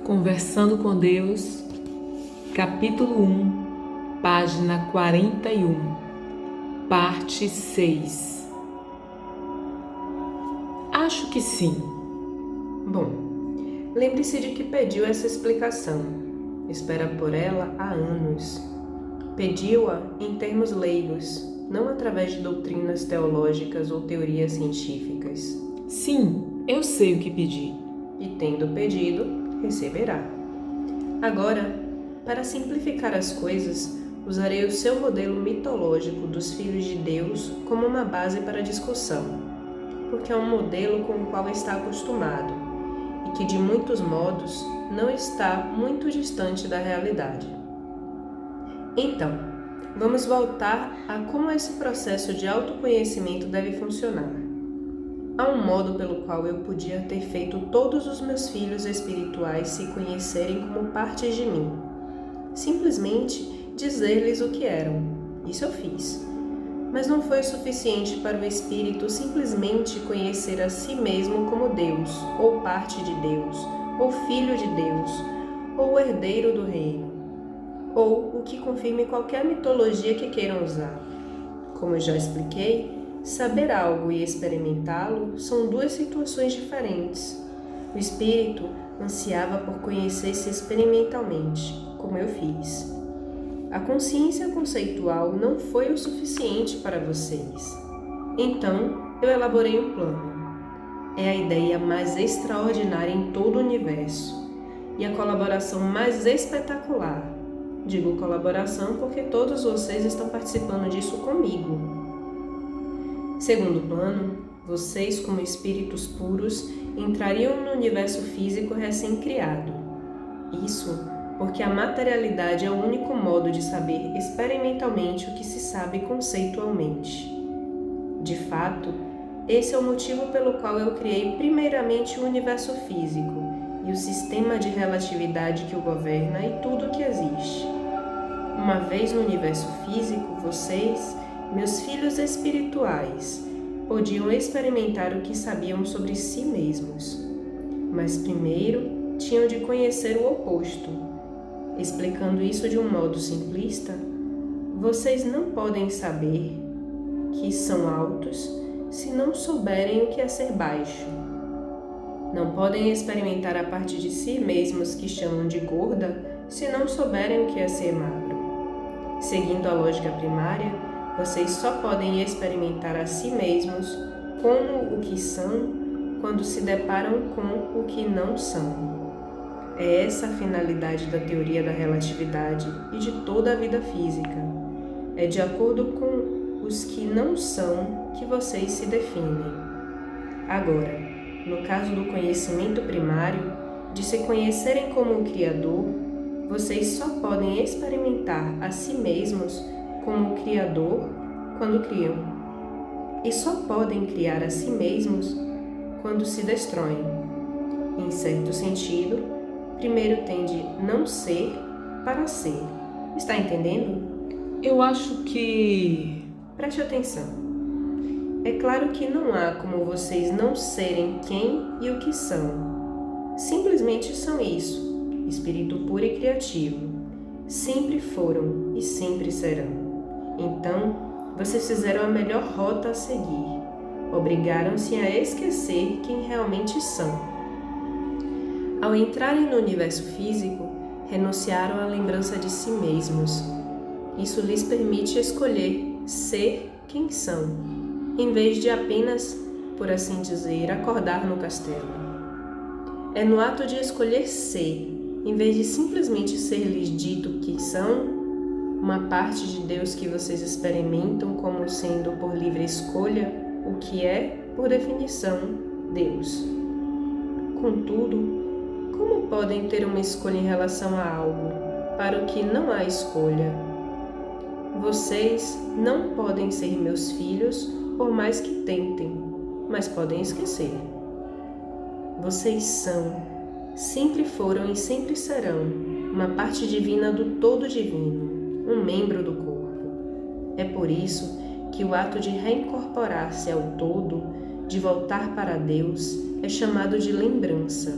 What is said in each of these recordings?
Conversando com Deus, capítulo 1, página 41, parte 6. Acho que sim. Bom, lembre-se de que pediu essa explicação. Espera por ela há anos. Pediu-a em termos leigos, não através de doutrinas teológicas ou teorias científicas. Sim, eu sei o que pedi. E tendo pedido, receberá. Agora, para simplificar as coisas, usarei o seu modelo mitológico dos filhos de Deus como uma base para a discussão, porque é um modelo com o qual está acostumado e que, de muitos modos, não está muito distante da realidade. Então, vamos voltar a como esse processo de autoconhecimento deve funcionar. Há um modo pelo qual eu podia ter feito todos os meus filhos espirituais se conhecerem como partes de mim. Simplesmente dizer-lhes o que eram. Isso eu fiz. Mas não foi o suficiente para o espírito simplesmente conhecer a si mesmo como Deus, ou parte de Deus, ou filho de Deus, ou herdeiro do reino, ou o que confirme qualquer mitologia que queiram usar. Como eu já expliquei, saber algo e experimentá-lo são duas situações diferentes. O espírito ansiava por conhecer-se experimentalmente, como eu fiz. A consciência conceitual não foi o suficiente para vocês. Então, eu elaborei um plano. É a ideia mais extraordinária em todo o universo e a colaboração mais espetacular. Digo colaboração porque todos vocês estão participando disso comigo. Segundo o plano, vocês, como espíritos puros, entrariam no universo físico recém-criado. Isso porque a materialidade é o único modo de saber experimentalmente o que se sabe conceitualmente. De fato, esse é o motivo pelo qual eu criei primeiramente o universo físico e o sistema de relatividade que o governa e tudo o que existe. Uma vez no universo físico, vocês, meus filhos espirituais, podiam experimentar o que sabiam sobre si mesmos. Mas primeiro tinham de conhecer o oposto. Explicando isso de um modo simplista, vocês não podem saber que são altos se não souberem o que é ser baixo. Não podem experimentar a parte de si mesmos que chamam de gorda se não souberem o que é ser magro. Seguindo a lógica primária, vocês só podem experimentar a si mesmos como o que são quando se deparam com o que não são. É essa a finalidade da teoria da relatividade e de toda a vida física. É de acordo com os que não são que vocês se definem. Agora, no caso do conhecimento primário, de se conhecerem como o Criador, vocês só podem experimentar a si mesmos como o Criador quando criam. E só podem criar a si mesmos quando se destroem. Em certo sentido, primeiro tem de não ser para ser. Está entendendo? Eu acho que... Preste atenção. É claro que não há como vocês não serem quem e o que são. Simplesmente são isso. Espírito puro e criativo. Sempre foram e sempre serão. Então, vocês fizeram a melhor rota a seguir. Obrigaram-se a esquecer quem realmente são. Ao entrarem no universo físico, renunciaram à lembrança de si mesmos. Isso lhes permite escolher ser quem são, em vez de apenas, por assim dizer, acordar no castelo. É no ato de escolher ser, em vez de simplesmente ser-lhes dito que são, uma parte de Deus que vocês experimentam como sendo por livre escolha o que é, por definição, Deus. Contudo, como podem ter uma escolha em relação a algo para o que não há escolha? Vocês não podem ser meus filhos por mais que tentem, mas podem esquecer. Vocês são, sempre foram e sempre serão, uma parte divina do todo divino, um membro do corpo. É por isso que o ato de reincorporar-se ao todo, de voltar para Deus, é chamado de lembrança.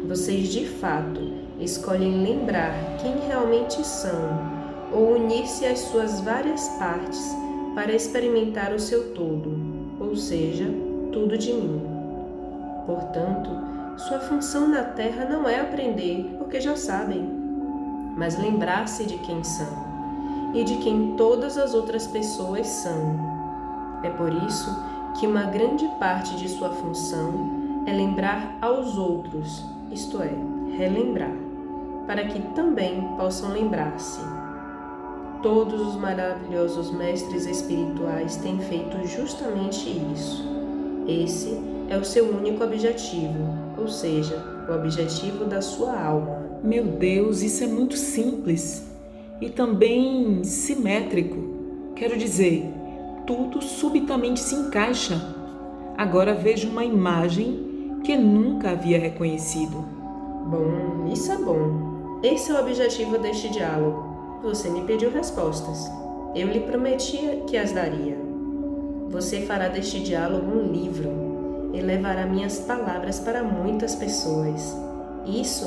vocês de fato escolhem lembrar quem realmente são ou unir-se às suas várias partes para experimentar o seu todo, ou seja, tudo de mim. Portanto, sua função na Terra não é aprender, porque já sabem, mas lembrar-se de quem são e de quem todas as outras pessoas são. É por isso que uma grande parte de sua função é lembrar aos outros, isto é, relembrar, para que também possam lembrar-se. Todos os maravilhosos mestres espirituais têm feito justamente isso. Esse é o seu único objetivo, ou seja, o objetivo da sua alma. Meu Deus, isso é muito simples e também simétrico. Quero dizer, tudo subitamente se encaixa. Agora vejo uma imagem que nunca havia reconhecido. Bom, isso é bom. Esse é o objetivo deste diálogo. Você me pediu respostas. Eu lhe prometia que as daria. Você fará deste diálogo um livro e levará minhas palavras para muitas pessoas. Isso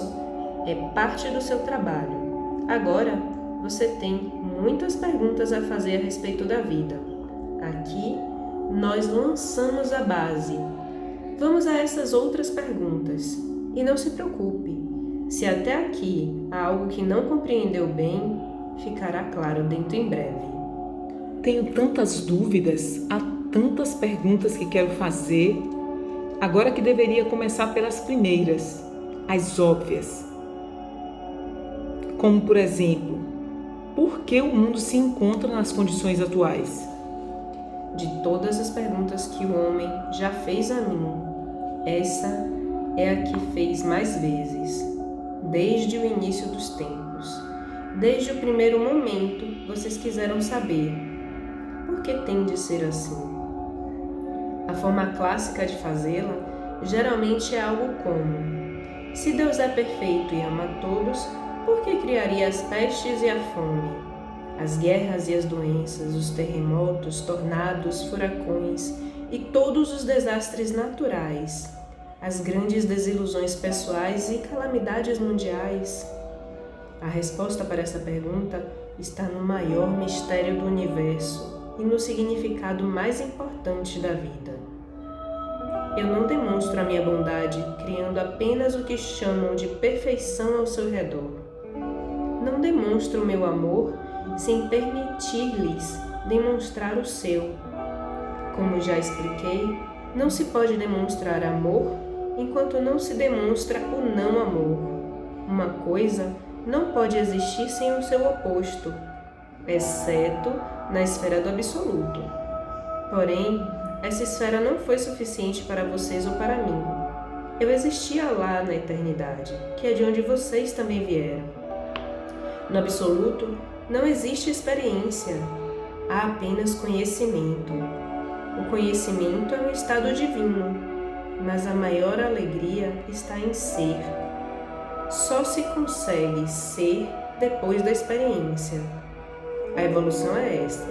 é parte do seu trabalho. Agora, você tem muitas perguntas a fazer a respeito da vida. Aqui, nós lançamos a base. Vamos a essas outras perguntas. E não se preocupe, se até aqui há algo que não compreendeu bem, ficará claro dentro em breve. Tenho tantas dúvidas, há tantas perguntas que quero fazer, agora que deveria começar pelas primeiras, as óbvias. Como, por exemplo, por que o mundo se encontra nas condições atuais? De todas as perguntas que o homem já fez a mim, essa é a que fez mais vezes, desde o início dos tempos. Desde o primeiro momento, vocês quiseram saber por que tem de ser assim. A forma clássica de fazê-la geralmente é algo como: se Deus é perfeito e ama todos, por que criaria as pestes e a fome, as guerras e as doenças, os terremotos, tornados, furacões e todos os desastres naturais, as grandes desilusões pessoais e calamidades mundiais? A resposta para essa pergunta está no maior mistério do universo e no significado mais importante da vida. Eu não demonstro a minha bondade criando apenas o que chamam de perfeição ao seu redor. Não demonstro o meu amor sem permitir-lhes demonstrar o seu. Como já expliquei, não se pode demonstrar amor enquanto não se demonstra o não amor. Uma coisa não pode existir sem o seu oposto, exceto na esfera do absoluto. Porém, essa esfera não foi suficiente para vocês ou para mim. Eu existia lá na eternidade, que é de onde vocês também vieram. No absoluto, não existe experiência, há apenas conhecimento. O conhecimento é um estado divino, mas a maior alegria está em ser. Só se consegue ser depois da experiência. A evolução é esta: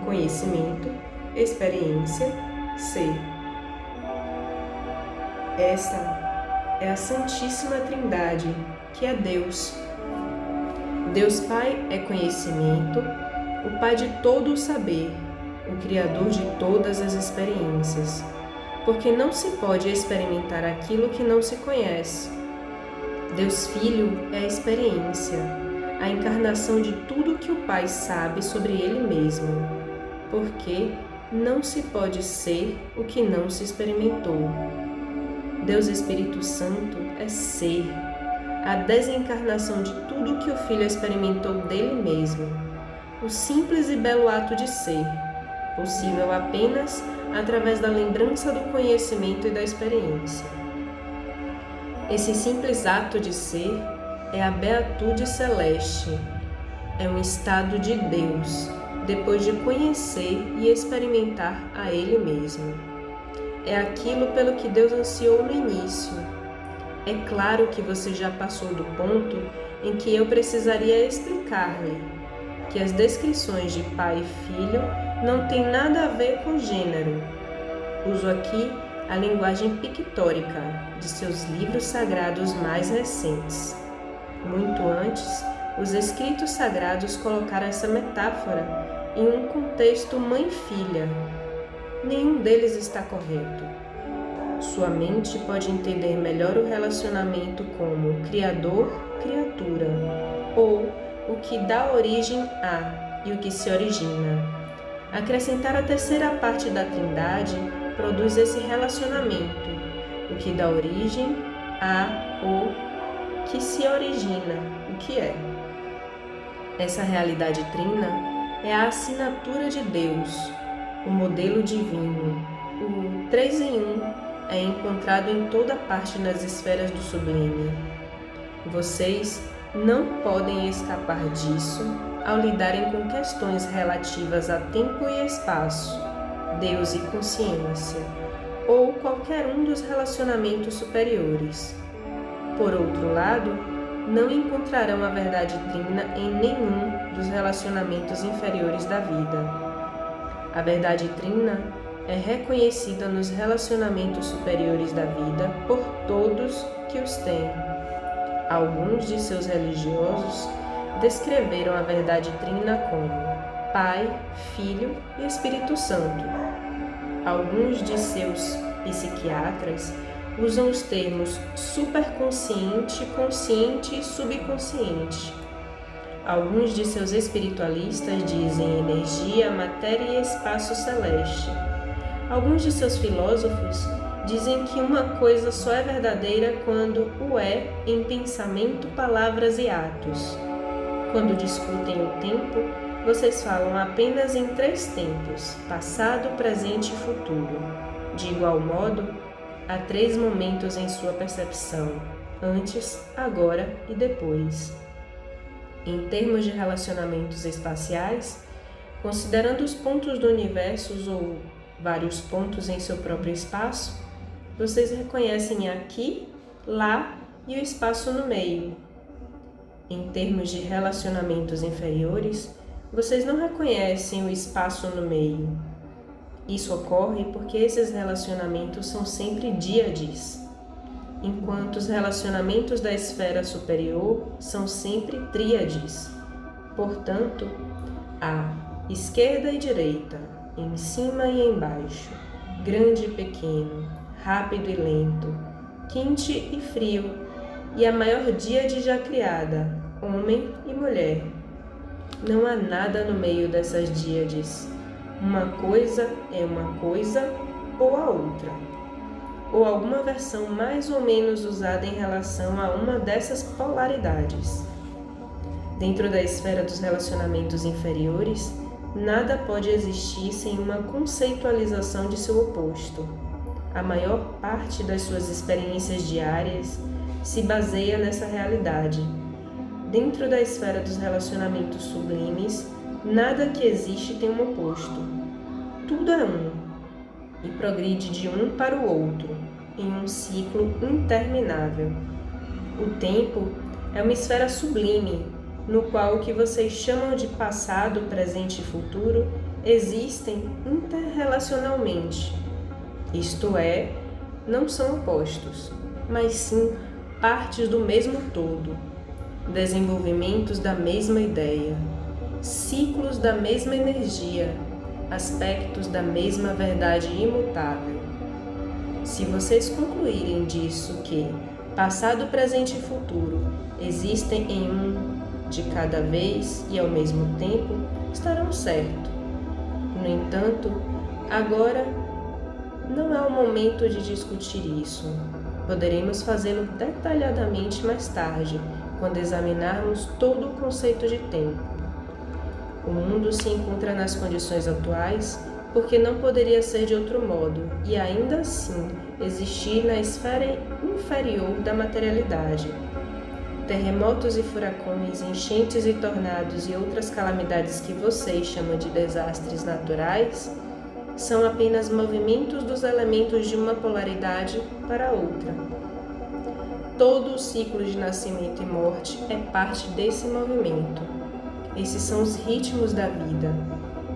conhecimento, experiência, ser. Esta é a Santíssima Trindade, que é Deus. Deus Pai é conhecimento, o Pai de todo o saber, o Criador de todas as experiências, porque não se pode experimentar aquilo que não se conhece. Deus Filho é a experiência, a encarnação de tudo que o Pai sabe sobre Ele mesmo, porque não se pode ser o que não se experimentou. Deus Espírito Santo é ser, a desencarnação de tudo que o Filho experimentou dele mesmo, o simples e belo ato de ser, possível apenas através da lembrança do conhecimento e da experiência. Esse simples ato de ser é a beatude celeste, é um estado de Deus, depois de conhecer e experimentar a Ele mesmo. É aquilo pelo que Deus ansiou no início. É claro que você já passou do ponto em que eu precisaria explicar-lhe que as descrições de pai e filho não têm nada a ver com gênero. Uso aqui a linguagem pictórica de seus livros sagrados mais recentes. Muito antes, os escritos sagrados colocaram essa metáfora em um contexto mãe-filha. Nenhum deles está correto. Sua mente pode entender melhor o relacionamento como criador-criatura, ou o que dá origem a e o que se origina. Acrescentar a terceira parte da Trindade produz esse relacionamento, o que dá origem a o que se origina, o que é. Essa realidade trina é a assinatura de Deus, o modelo divino. O 3 em 1 é encontrado em toda parte nas esferas do sublime. Vocês não podem escapar disso ao lidarem com questões relativas a tempo e espaço, Deus e consciência, ou qualquer um dos relacionamentos superiores. Por outro lado, não encontrarão a verdade trina em nenhum dos relacionamentos inferiores da vida. A verdade trina é reconhecida nos relacionamentos superiores da vida por todos que os têm. Alguns de seus religiosos descreveram a verdade trina como Pai, Filho e Espírito Santo. Alguns de seus psiquiatras usam os termos superconsciente, consciente e subconsciente. Alguns de seus espiritualistas dizem energia, matéria e espaço celeste. Alguns de seus filósofos dizem que uma coisa só é verdadeira quando o é em pensamento, palavras e atos. Quando discutem o tempo, vocês falam apenas em 3 tempos: passado, presente e futuro. De igual modo, há 3 momentos em sua percepção: antes, agora e depois. Em termos de relacionamentos espaciais, considerando os pontos do universo ou vários pontos em seu próprio espaço, vocês reconhecem aqui, lá e o espaço no meio. Em termos de relacionamentos inferiores, vocês não reconhecem o espaço no meio. Isso ocorre porque esses relacionamentos são sempre díades, enquanto os relacionamentos da esfera superior são sempre tríades. Portanto, há esquerda e direita, em cima e embaixo, grande e pequeno, rápido e lento, quente e frio, e a maior díade já criada, homem e mulher. Não há nada no meio dessas díades. Uma coisa é uma coisa ou a outra, ou alguma versão mais ou menos usada em relação a uma dessas polaridades. Dentro da esfera dos relacionamentos inferiores, nada pode existir sem uma conceitualização de seu oposto. A maior parte das suas experiências diárias se baseia nessa realidade. Dentro da esfera dos relacionamentos sublimes, nada que existe tem um oposto. Tudo é um, e progride de um para o outro, em um ciclo interminável. O tempo é uma esfera sublime, no qual o que vocês chamam de passado, presente e futuro existem interrelacionalmente. Isto é, não são opostos, mas sim partes do mesmo todo, desenvolvimentos da mesma ideia, ciclos da mesma energia, aspectos da mesma verdade imutável. Se vocês concluírem disso que passado, presente e futuro existem em um de cada vez e ao mesmo tempo, estarão certos. No entanto, agora não é o momento de discutir isso. Poderemos fazê-lo detalhadamente mais tarde, quando examinarmos todo o conceito de tempo. O mundo se encontra nas condições atuais porque não poderia ser de outro modo e ainda assim existir na esfera inferior da materialidade. Terremotos e furacões, enchentes e tornados e outras calamidades que vocês chamam de desastres naturais são apenas movimentos dos elementos de uma polaridade para outra. Todo o ciclo de nascimento e morte é parte desse movimento. Esses são os ritmos da vida,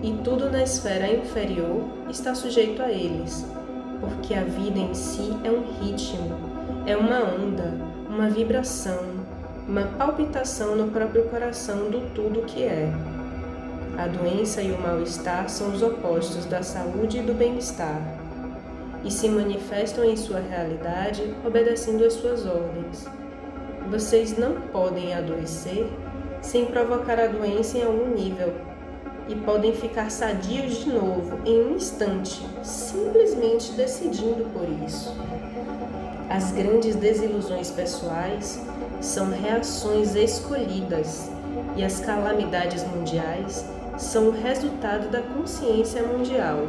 e tudo na esfera inferior está sujeito a eles. porque a vida em si é um ritmo, é uma onda, uma vibração, uma palpitação no próprio coração do tudo que é. A doença e o mal-estar são os opostos da saúde e do bem-estar, e se manifestam em sua realidade obedecendo às suas ordens. Vocês não podem adoecer sem provocar a doença em algum nível, e podem ficar sadios de novo em um instante, simplesmente decidindo por isso. As grandes desilusões pessoais são reações escolhidas, e as calamidades mundiais são o resultado da consciência mundial.